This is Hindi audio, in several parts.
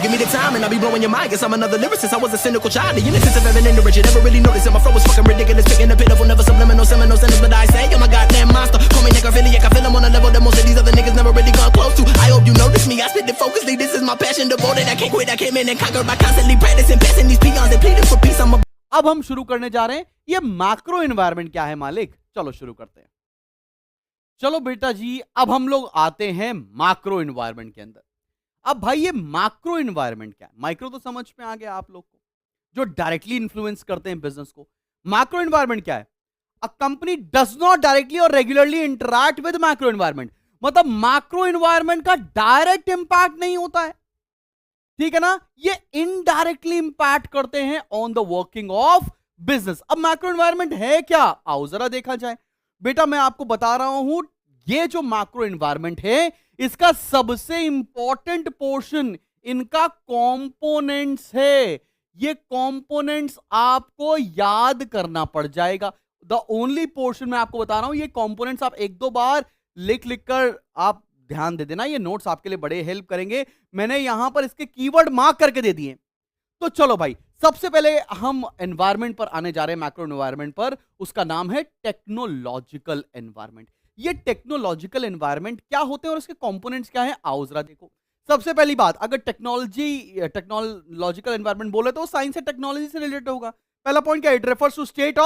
give me the time and I'll be blowing your mind. Guess I'm another lyricist. I was a cynical child. The innocence of Evan and the rich. You never really noticed that my flow was fucking ridiculous. Picking the pitiful, never subliminal, seminal sentence. But I say, I'm a goddamn monster. Call me necrophiliac. I feel I'm on a level that most of these other niggas never really gone close to. I hope you notice me. I spit it focusly. This is my passion, devoted. I can't quit. I came in and conquered by constantly practicing, passing these peons and pleading for peace. I'm a... अब हम शुरू करने जा रहे हैं, ये मैक्रो एनवायरनमेंट क्या है मालिक? चलो शुरू करते हैं। चलो बेटा जी, अब हम लोग आते हैं मैक्रो एनवायरनमेंट के अंदर। अब भाई ये मैक्रो एनवायरनमेंट क्या है? माइक्रो तो समझ में आ गया आप लोग को, जो डायरेक्टली इन्फ्लुएंस करते हैं बिजनेस को। मैक्रो एनवायरनमेंट क्या है? A company does not directly और regularly interact with macro environment, मतलब मैक्रो एनवायरनमेंट का डायरेक्ट इंपैक्ट नहीं होता है, ठीक है ना? ये इनडायरेक्टली इंपैक्ट करते हैं on the working of business. अब मैक्रो एनवायरनमेंट है क्या? आओ जरा देखा जाए। बेटा मैं आपको बता रहा हूं, ये जो मैक्रो एनवायरनमेंट है, इसका सबसे इंपॉर्टेंट पोर्शन इनका कंपोनेंट्स है। ये कंपोनेंट्स आपको याद करना पड़ जाएगा। द ओनली पोर्शन मैं आपको बता रहा हूं, ये कंपोनेंट्स आप एक दो बार लिख कर आप ध्यान दे देना, ये नोट्स आपके लिए बड़े हेल्प करेंगे। मैंने यहां पर इसके कीवर्ड मार्क करके दे दिए। तो चलो भाई, सबसे पहले हम एनवायरनमेंट पर आने जा रहे हैं, मैक्रो एनवायरनमेंट पर। उसका नाम है टेक्नोलॉजिकल एनवायरनमेंट। ये टेक्नोलॉजिकल एनवायरनमेंट क्या होते हैं और इसके कंपोनेंट्स क्या हैं, आओ जरा देखो। सबसे पहली बात, अगर टेक्नोलॉजिकल एनवायरनमेंट बोले तो साइंस एंड टेक्नोलॉजी से रिलेटेड होगा। पहला पॉइंट क्या है? It refers to state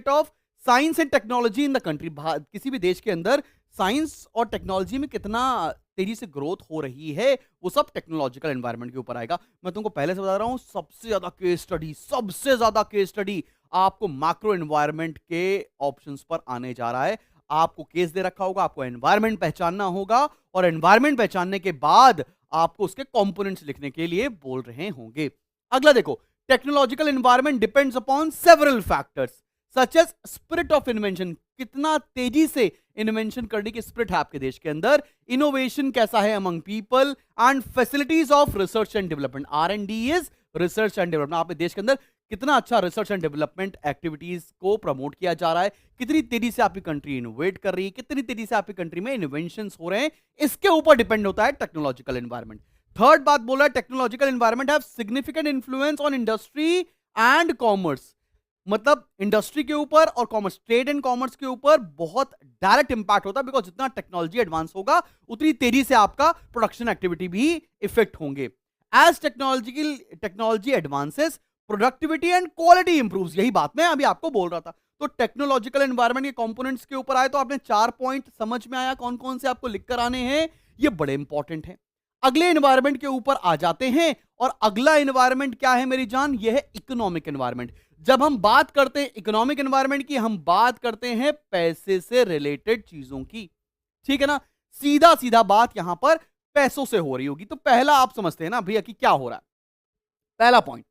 of science and technology in the country. किसी भी देश के अंदर साइंस और टेक्नोलॉजी में कितना तेजी से ग्रोथ हो रही है, वो सब टेक्नोलॉजिकल एनवायरनमेंट के ऊपर आएगा। मैं तुमको पहले से बता रहा हूं, सबसे ज्यादा केस स्टडी आपको मैक्रो एनवायरनमेंट के ऑप्शंस पर आने जा रहा है। आपको केस दे रखा होगा, आपको एनवायरनमेंट पहचानना होगा, और एनवायरनमेंट पहचानने के बाद आपको उसके कंपोनेंट्स लिखने के लिए बोल रहे होंगे। अगला देखो, technological environment depends upon several factors such as spirit of invention. कितना तेजी से इन्वेंशन करने की स्पिरिट है आपके देश के अंदर, इनोवेशन कैसा है among people, and facilities of research and development. R&D is research and development. आपके देश के अंदर कितना अच्छा रिसर्च एंड डेवलपमेंट एक्टिविटीज को प्रमोट किया जा रहा है, कितनी तेजी से आपकी कंट्री इनोवेट कर रही है, कितनी तेजी से आपकी कंट्री में इन्वेंशंस हो रहे हैं, इसके ऊपर डिपेंड होता है टेक्नोलॉजिकल एनवायरनमेंट। थर्ड बात बोला है, technological environment have significant influence on industry and commerce. मतलब इंडस्ट्री के ऊपर और कॉमर्स, ट्रेड एंड कॉमर्स के ऊपर बहुत डायरेक्ट इंपैक्ट होता है, बिकॉज जितना टेक्नोलॉजी एडवांस होगा उतनी तेजी से आपका प्रोडक्शन एक्टिविटी भी इफेक्ट होंगे। As technology advances, productivity and quality improves. यही बात मैं अभी आपको बोल रहा था। तो टेक्नोलॉजिकल एनवायरनमेंट के कंपोनेंट्स के ऊपर आए तो आपने 4 पॉइंट समझ में आया कौन कौन से आपको लिखकर आने हैं, ये बड़े इंपॉर्टेंट हैं। अगले एनवायरनमेंट के ऊपर आ जाते हैं, और अगला एनवायरनमेंट क्या है मेरी जान? ये है इकोनॉमिक एनवायरनमेंट। जब हम बात करते हैं इकोनॉमिक एनवायरनमेंट की, हम बात करते हैं पैसे से रिलेटेड चीजों की, ठीक है ना? सीधा सीधा बात यहां पर पैसों से हो रही होगी। तो पहला आप समझते हैं ना भैया कि क्या हो रहा है। पहला point,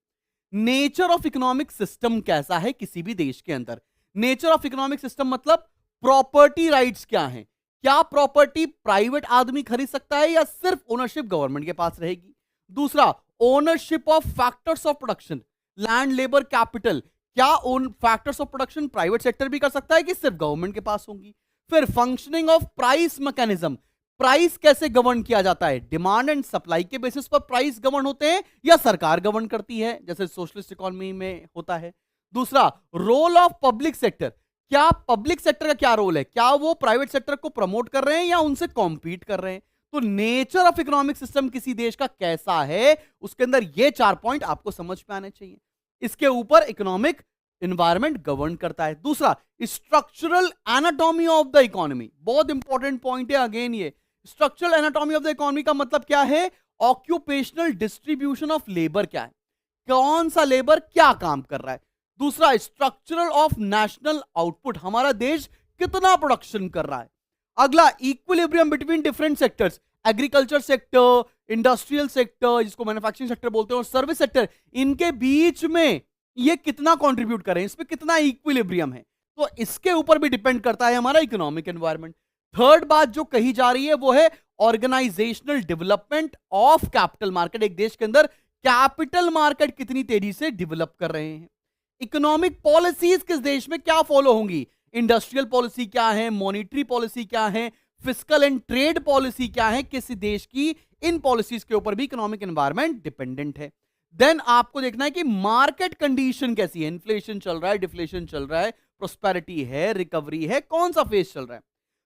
nature of economic system कैसा है किसी भी देश के अंदर। नेचर ऑफ इकोनॉमिक सिस्टम मतलब प्रॉपर्टी राइट्स क्या हैं, क्या प्रॉपर्टी प्राइवेट आदमी खरीद सकता है या सिर्फ ओनरशिप गवर्नमेंट के पास रहेगी। दूसरा, ownership of factors of production, land, labour, capital, क्या उन factors of production private sector भी कर सकता है कि सिर्फ गवर्नमेंट के पास होंगी। फिर functioning of price mechanism, price कैसे गवर्न किया जाता है, डिमांड एंड सप्लाई के बेसिस पर प्राइस गवर्न होते हैं या सरकार गवर्न करती है, जैसे सोशलिस्ट इकोनॉमी में होता है। दूसरा, रोल ऑफ पब्लिक सेक्टर, क्या पब्लिक सेक्टर का क्या रोल है, क्या वो प्राइवेट सेक्टर को प्रमोट कर रहे हैं या उनसे कॉम्पीट कर रहे हैं। तो नेचर ऑफ इकोनॉमिक सिस्टम किसी देश का कैसा है, उसके अंदर ये 4 पॉइंट आपको समझ में आने चाहिए। इसके ऊपर इकोनॉमिक एनवायरनमेंट गवर्न करता है। दूसरा, structural anatomy of the economy, बहुत इंपॉर्टेंट पॉइंट है अगेन ये। Structural anatomy of the economy का मतलब क्या है? ऑक्यूपेशनल डिस्ट्रीब्यूशन ऑफ लेबर क्या है, कौन सा लेबर क्या काम कर रहा है। दूसरा, स्ट्रक्चरल ऑफ नेशनल आउटपुट, हमारा देश कितना प्रोडक्शन कर रहा है। अगला, equilibrium between different sectors, agriculture sector, industrial sector जिसको मैन्युफैक्चरिंग सेक्टर बोलते हैं, और सर्विस सेक्टर, इनके बीच में ये कितना कंट्रीब्यूट करें, इसमें कितना इक्विलिब्रियम है। तो इसके ऊपर भी डिपेंड करता है हमारा इकोनॉमिक एनवायरनमेंट। थर्ड बात जो कही जा रही है वो है organisational development of capital market. एक देश के अंदर कैपिटल मार्केट कितनी तेजी से डेवलप कर रहे हैं। इकोनॉमिक पॉलिसीज किस देश में क्या फॉलो होंगी, इंडस्ट्रियल पॉलिसी क्या है, मॉनिटरी पॉलिसी क्या है, फिस्कल एंड ट्रेड पॉलिसी क्या है, किसी देश की, इन पॉलिसीज के ऊपर भी इकोनॉमिक एनवायरनमेंट डिपेंडेंट है। देन आपको देखना है कि मार्केट कंडीशन कैसी है, इन्फ्लेशन चल रहा है, डिफ्लेशन चल रहा है, प्रोस्पेरिटी है, रिकवरी है, कौन सा फेज चल रहा है।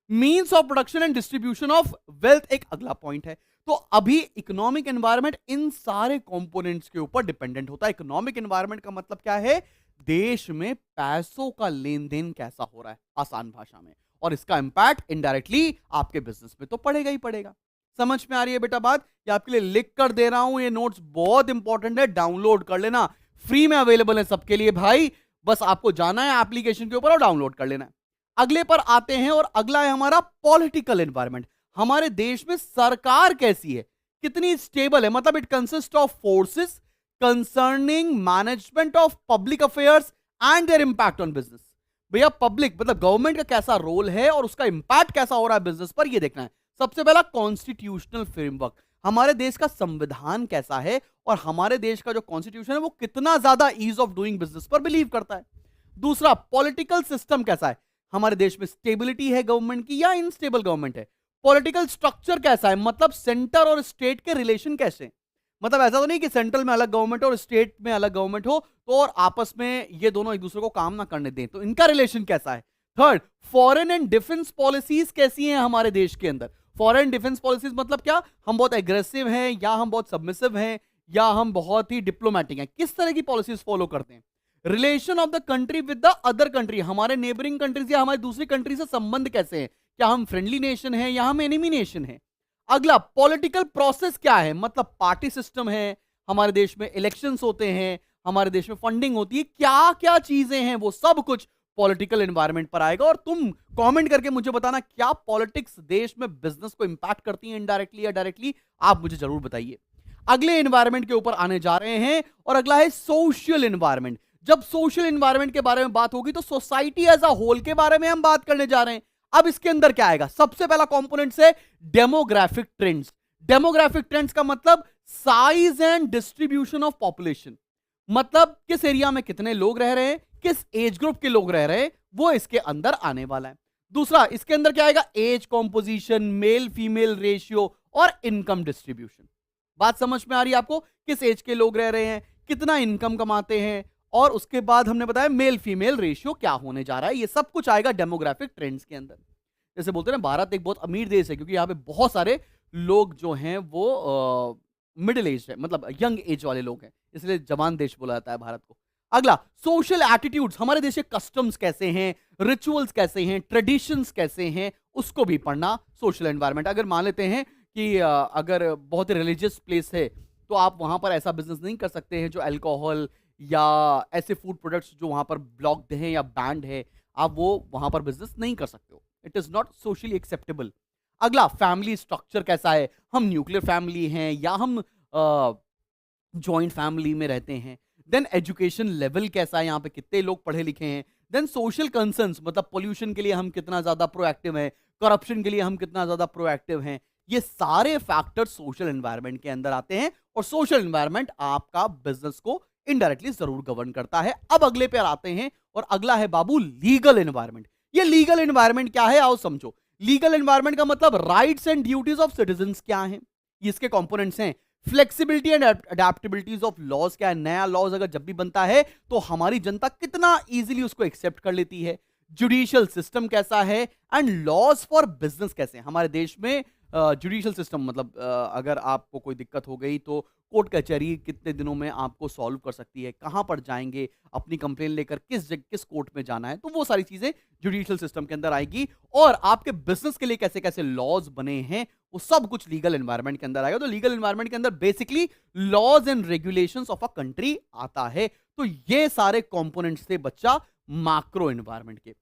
Means of production and distribution of wealth एक अगला पॉइंट है। तो अभी इकोनॉमिक एनवायरनमेंट इन सारे कंपोनेंट्स के ऊपर डिपेंडेंट होता है। इकोनॉमिक एनवायरनमेंट का मतलब क्या है, देश में पैसों का लेन देन कैसा हो रहा है, आसान भाषा में, और इसका इंपैक्ट इनडायरेक्टली आपके बिजनेस में तो पड़ेगा ही पड़ेगा। समझ में आ रही है बेटा बात? ये आपके लिए लिख कर दे रहा हूं, ये नोट्स बहुत इंपॉर्टेंट है, डाउनलोड कर लेना, फ्री में अवेलेबल है सबके लिए भाई, बस आपको जाना है एप्लीकेशन के ऊपर और डाउनलोड कर लेना है। अगले पर आते हैं, और अगला है हमारा पॉलिटिकल एनवायरनमेंट। हमारे देश में सरकार कैसी है, कितनी स्टेबल है, मतलब it consist of forces concerning management of public affairs and their impact on business. भैया पब्लिक मतलब गवर्नमेंट का कैसा रोल है और उसका इंपैक्ट कैसा हो रहा है बिजनेस पर, यह देखना है। सबसे पहला कॉन्स्टिट्यूशनल फ्रेमवर्क, हमारे देश का संविधान कैसा है और हमारे देश का जो कॉन्स्टिट्यूशन है वो कितना ज्यादा ईज ऑफ डूइंग बिजनेस पर बिलीव करता है। दूसरा, पॉलिटिकल सिस्टम कैसा है, हमारे देश में स्टेबिलिटी है गवर्नमेंट की या इनस्टेबल गवर्नमेंट है। पॉलिटिकल स्ट्रक्चर कैसा है, मतलब सेंटर और स्टेट के रिलेशन कैसे, मतलब ऐसा तो नहीं कि सेंट्रल में अलग गवर्नमेंट हो और स्टेट में अलग गवर्नमेंट हो तो और आपस में ये दोनों एक दूसरे को काम ना करने दें, तो इनका रिलेशन कैसा है। Third, foreign and defence policies कैसी हैं हमारे देश के अंदर। फॉरेन डिफेंस पॉलिसीज मतलब क्या, हम बहुत एग्रेसिव हैं या हम बहुत सबमिसिव हैं या हम बहुत ही डिप्लोमेटिक हैं, किस तरह की पॉलिसीज फॉलो करते हैं। Relation of the country with the other country, हमारे नेबरिंग कंट्रीज या हमारी दूसरी कंट्री से संबंध कैसे हैं, क्या हम फ्रेंडली नेशन हैं या हम एनिमी नेशन हैं। अगला, पॉलिटिकल प्रोसेस क्या है, मतलब पार्टी सिस्टम है, हमारे देश में इलेक्शंस होते हैं, हमारे देश में फंडिंग होती है, क्या क्या चीजें हैं, वो सब कुछ पॉलिटिकल एनवायरनमेंट पर आएगा। और तुम कमेंट करके मुझे बताना क्या पॉलिटिक्स देश में बिजनेस को इंपैक्ट करती है इनडायरेक्टली या डायरेक्टली, आप मुझे जरूर बताइए। अगले एनवायरनमेंट के ऊपर आने जा रहे हैं, और अगला है सोशल एनवायरनमेंट। जब सोशल एनवायरनमेंट के बारे में बात होगी तो सोसाइटी एज अ होल के बारे में हम बात करने जा रहे हैं। अब इसके अंदर क्या आएगा, सबसे पहला कंपोनेंट है डेमोग्राफिक ट्रेंड्स। डेमोग्राफिक ट्रेंड्स का मतलब size and distribution of population, मतलब किस एरिया में कितने लोग रह रहे हैं, किस एज ग्रुप के लोग रह रहे हैं, वो इसके अंदर आने वाला है। दूसरा, इसके अंदर क्या आएगा, age composition, male female ratio और इनकम डिस्ट्रीब्यूशन। बात समझ में आ रही है आपको, किस एज के लोग रह रहे हैं, कितना इनकम कमाते हैं, और उसके बाद हमने बताया मेल फीमेल रेशियो क्या होने जा रहा है, ये सब कुछ आएगा डेमोग्राफिक ट्रेंड्स के अंदर। जैसे बोलते हैं ना, भारत एक बहुत अमीर देश है क्योंकि यहाँ पे बहुत सारे लोग जो हैं वो मिडिल एज है, मतलब यंग एज वाले लोग हैं, इसलिए जवान देश बोला जाता है भारत को। अगला, सोशल एटीट्यूड्स, हमारे देश के कस्टम्स कैसे हैं, रिचुअल्स कैसे हैं, ट्रेडिशंस कैसे हैं, उसको भी पढ़ना। सोशल एनवायरनमेंट, अगर मान लेते हैं कि अगर बहुत रिलीजियस प्लेस है तो आप वहां पर ऐसा बिजनेस नहीं कर सकते हैं जो अल्कोहल या ऐसे फूड प्रोडक्ट्स जो वहां पर ब्लॉक्ड हैं या बैंड है, आप वो वहां पर बिजनेस नहीं कर सकते हो, it is not socially acceptable. अगला, फैमिली स्ट्रक्चर कैसा है, हम न्यूक्लियर फैमिली हैं या हम जॉइंट फैमिली में रहते हैं। देन एजुकेशन लेवल कैसा है, यहाँ पे कितने लोग पढ़े लिखे हैं। देन सोशल कंसर्न्स, मतलब पोल्यूशन के लिए हम कितना ज्यादा प्रोएक्टिव हैं, करप्शन के लिए हम कितना ज्यादा प्रोएक्टिव हैं, ये सारे फैक्टर्स सोशल एनवायरनमेंट के अंदर आते हैं, और सोशल एनवायरनमेंट आपका बिजनेस को इनडायरेक्टली जरूर गवर्न करता है। अब अगले पे आते हैं, और अगला है बाबू लीगल एनवायरनमेंट। ये लीगल एनवायरनमेंट क्या है, आओ समझो। लीगल एनवायरनमेंट का मतलब rights and duties of citizens क्या हैं, इसके कंपोनेंट्स हैं। फ्लेक्सिबिलिटी एंड अडेप्टेबिलिटीज ऑफ लॉज क्या है, नया लॉज अगर जब भी बनता है तो हमारी जनता कितना इजीली उसको एक्सेप्ट कर लेती है। जुडिशियल सिस्टम कैसा है, एंड लॉज फॉर बिजनेस कैसे हैं हमारे देश में। जुडिशियल सिस्टम मतलब अगर आपको कोई दिक्कत हो गई तो कोर्ट कचहरी कितने दिनों में आपको सॉल्व कर सकती है, कहां पर जाएंगे अपनी कंप्लेन लेकर, किस कोर्ट में जाना है, तो वो सारी चीजें जुडिशियल सिस्टम के अंदर आएगी। और आपके बिजनेस के लिए कैसे कैसे लॉज बने हैं वो सब कुछ लीगल एनवायरनमेंट के अंदर आएगा। तो लीगल एनवायरनमेंट के अंदर basically laws and regulations of a country आता है। तो ये सारे कंपोनेंट्स थे बच्चा मैक्रो एनवायरनमेंट के।